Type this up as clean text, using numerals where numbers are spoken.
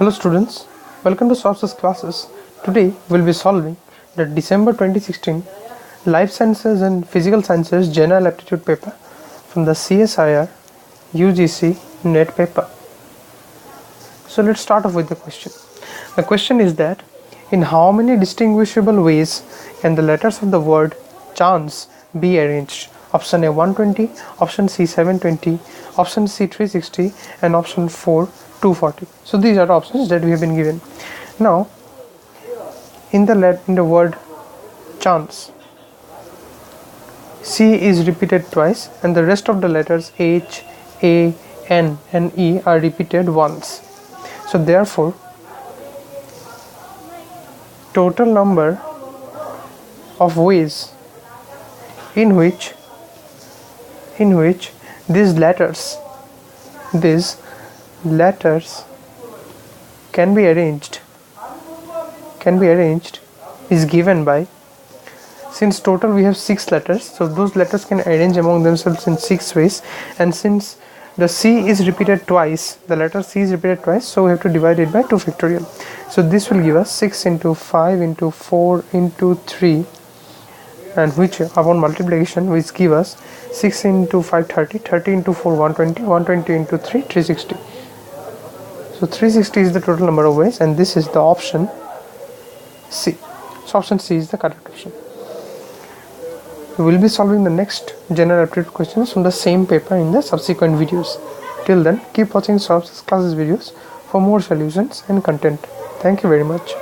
Hello students, welcome to Software's classes. Today we'll be solving the December 2016 Life Sciences and Physical Sciences General Aptitude paper from the CSIR UGC NET paper. So let's start off with the question. The question is that in how many distinguishable ways can the letters of the word chance be arranged? Option A 120, option C 720, option C 360 and option 4 240. So these are the options that we have been given. Now in the word chance, C is repeated twice and the rest of the letters H, A, N and E are repeated once. So therefore total number of ways in which these letters can be arranged is given by, since total we have 6 letters, so those letters can arrange among themselves in 6 ways, and since the C is repeated twice, the letter C is repeated twice, so we have to divide it by 2 factorial. So this will give us 6 into 5 into 4 into 3, and which upon multiplication which give us 6 into 5 30, 30 into 4 120, 120 into 3 360. So 360 is the total number of ways, and this is the option C. So option C is the correct option. We will be solving the next general aptitude questions from the same paper in the subsequent videos. Till then, keep watching Software's classes videos for more solutions and content. Thank you very much.